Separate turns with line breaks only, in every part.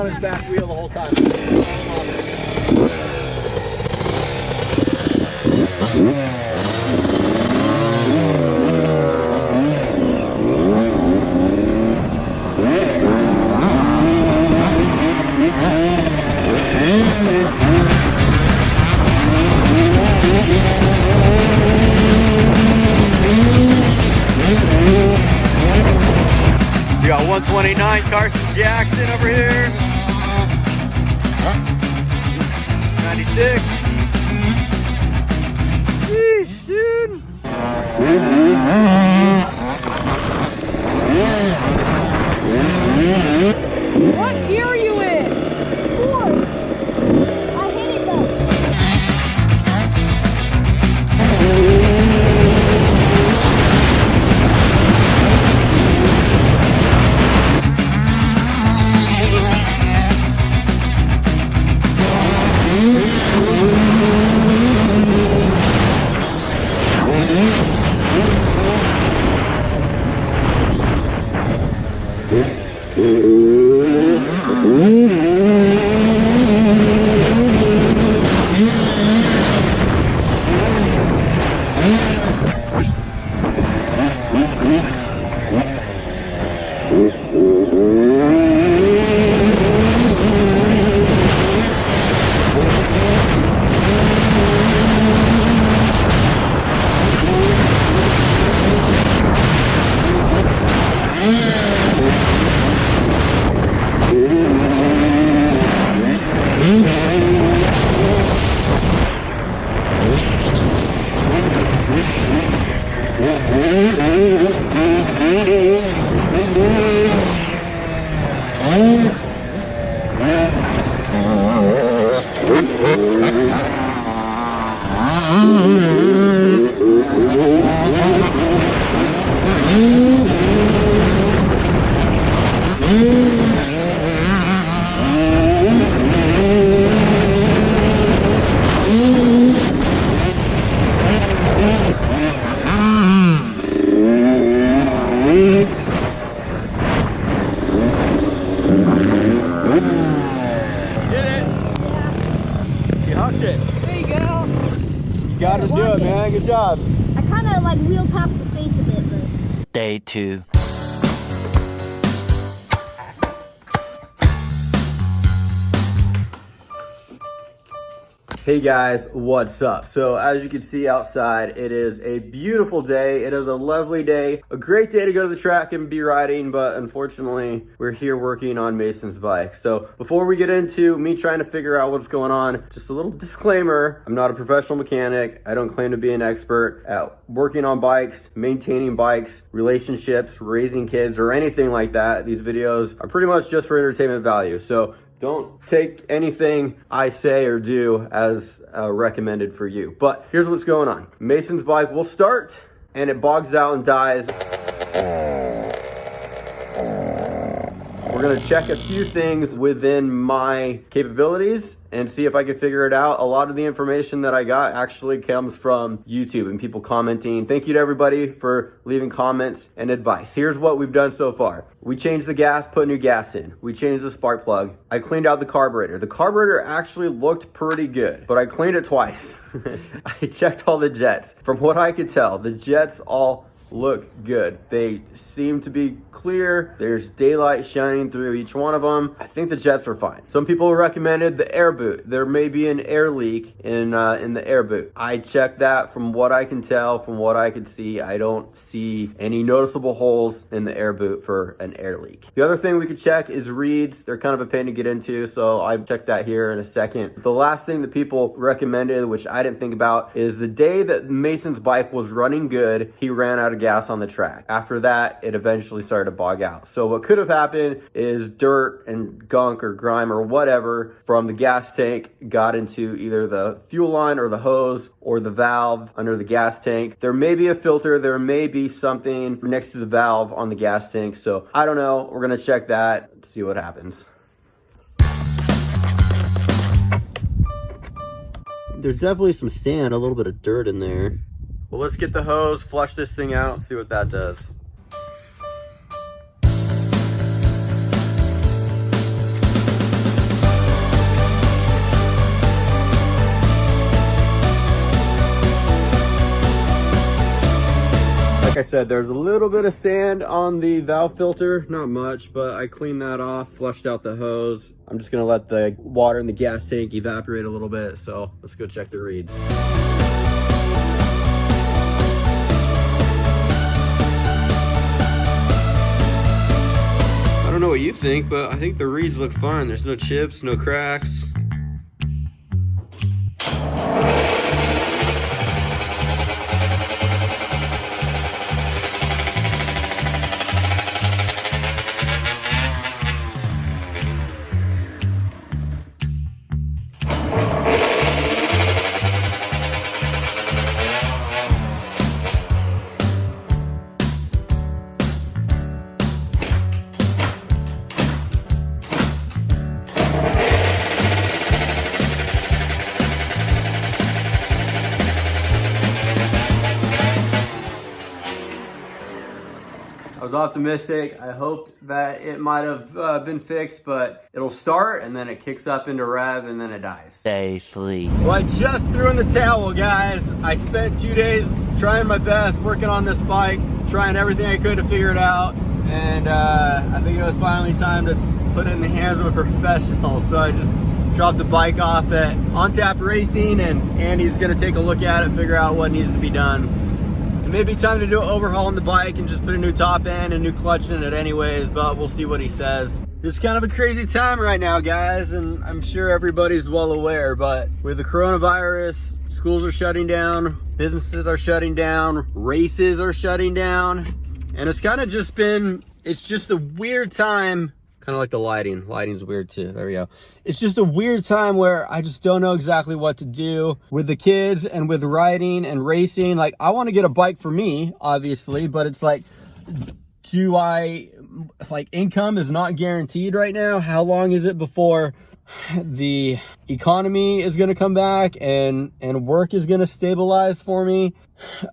on his back wheel the whole time. We got 129 Carson Jackson over here. 96. Sheesh, dude.
What gear are you in? 4. I hit it though.
Got to do it, man. Good job.
I kind of like wheel tapped the face a bit, but...
Day 2.
Hey guys, what's up? So as you can see outside, it is a beautiful day. It is a lovely day, a great day to go to the track and be riding, but unfortunately, we're here working on Mason's bike. So before we get into me trying to figure out what's going on, just a little disclaimer, I'm not a professional mechanic. I don't claim to be an expert at working on bikes, maintaining bikes, relationships, raising kids, or anything like that. These videos are pretty much just for entertainment value. So don't take anything I say or do as recommended for you. But here's what's going on. Mason's bike will start and it bogs out and dies. We're gonna check a few things within my capabilities and see if I can figure it out. A lot of the information that I got actually comes from YouTube and people commenting. Thank you to everybody for leaving comments and advice. Here's what we've done so far. We changed the gas, put new gas in. We changed the spark plug. I cleaned out the carburetor. The carburetor actually looked pretty good, but I cleaned it twice. I checked all the jets. From what I could tell, the jets all look good. They seem to be clear. There's daylight shining through each one of them. I think the jets are fine. Some people recommended the air boot. There may be an air leak in the air boot. I checked that. From what I can tell, from what I could see, I don't see any noticeable holes in the air boot for an air leak. The other thing we could check is reeds. They're kind of a pain to get into, so I checked that here in a second. The last thing that people recommended, which I didn't think about, is the day that Mason's bike was running good, he ran out of gas on the track. After that, it eventually started to bog out. So what could have happened is dirt and gunk or grime or whatever from the gas tank got into either the fuel line or the hose or the valve under the gas tank. There may be a filter, there may be something next to the valve on the gas tank. So I don't know. We're gonna check that, see what happens. There's definitely some sand, a little bit of dirt in there. Well, let's get the hose, flush this thing out, and see what that does. said, there's a little bit of sand on the valve filter, not much, but I cleaned that off, flushed out the hose. I'm just gonna let the water in the gas tank evaporate a little bit, so let's go check the reads. I don't know what you think, but I think the reads look fine. There's no chips, no cracks. I was optimistic. I hoped that it might have been fixed, but it'll start and then it kicks up into rev and then it dies.
Safely.
Well, I just threw in the towel, guys. I spent 2 days trying my best, working on this bike, trying everything I could to figure it out. And I think it was finally time to put it in the hands of a professional. So I just dropped the bike off at On Tap Racing, and Andy's gonna take a look at it, figure out what needs to be done. It may be time to do an overhaul on the bike and just put a new top end and new clutch in it anyways, but we'll see what he says. It's kind of a crazy time right now, guys, and I'm sure everybody's well aware, but with the coronavirus, schools are shutting down, businesses are shutting down, races are shutting down, and it's kind of just been, it's just a weird time. Kind of like the lighting. Lighting's weird too. There we go. It's just a weird time where I just don't know exactly what to do with the kids and with riding and racing. Like, I want to get a bike for me, obviously, but it's like, income is not guaranteed right now. How long is it before the economy is going to come back and work is going to stabilize for me?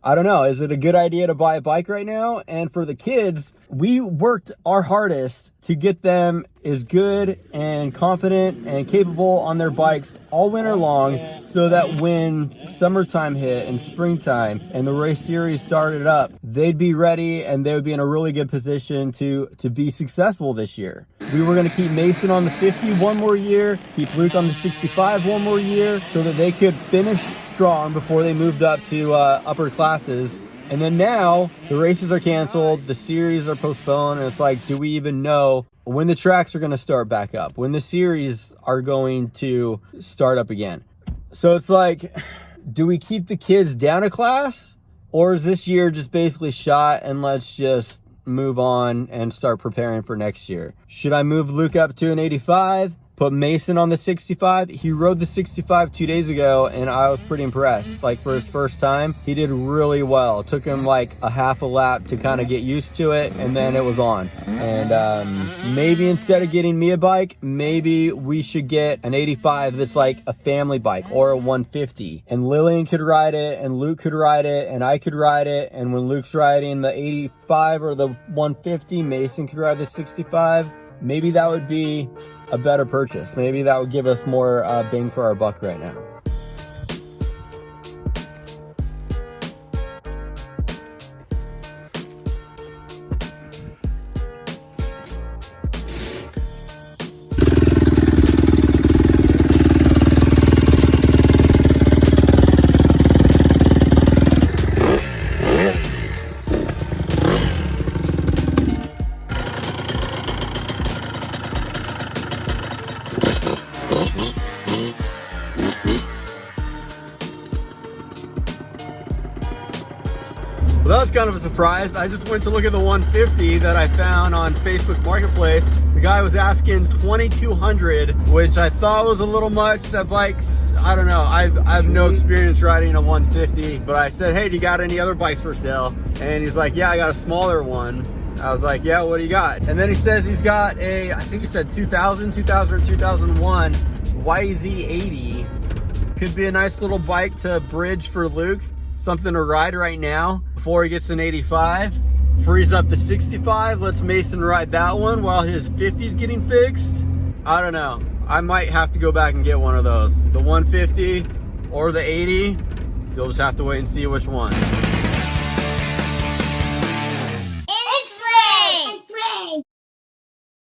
I don't know. Is it a good idea to buy a bike right now? And for the kids, we worked our hardest to get them as good and confident and capable on their bikes all winter long, so that when summertime hit and springtime and the race series started up, they'd be ready and they would be in a really good position to be successful this year. We were going to keep Mason on the 50 one more year, keep Luke on the 65 one more year, so that they could finish strong before they moved up to upper classes. And then now the races are canceled, the series are postponed, and it's like, do we even know when the tracks are going to start back up, when the series are going to start up again? So it's like, do we keep the kids down a class, or is this year just basically shot and let's just move on and start preparing for next year? Should I move Luke up to an 85? Put Mason on the 65. He rode the 65 2 days ago, and I was pretty impressed. Like, for his first time, he did really well. It took him like a half a lap to kind of get used to it, and then it was on. And maybe instead of getting me a bike, maybe we should get an 85 that's like a family bike, or a 150. And Lillian could ride it, and Luke could ride it, and I could ride it. And when Luke's riding the 85 or the 150, Mason could ride the 65. Maybe that would be a better purchase. Maybe that would give us more bang for our buck right now. Well, that was kind of a surprise. I just went to look at the 150 that I found on Facebook Marketplace. The guy was asking $2,200, which I thought was a little much. That bike's, I don't know. I have no experience riding a 150, but I said, hey, do you got any other bikes for sale? And he's like, yeah, I got a smaller one. I was like, yeah, what do you got? And then he says he's got a, I think he said 2000 or 2001 YZ80. Could be a nice little bike to bridge for Luke. Something to ride right now before he gets an 85. Frees up the 65. Lets Mason ride that one while his 50's getting fixed. I don't know. I might have to go back and get one of those. The 150 or the 80. You'll just have to wait and see which one.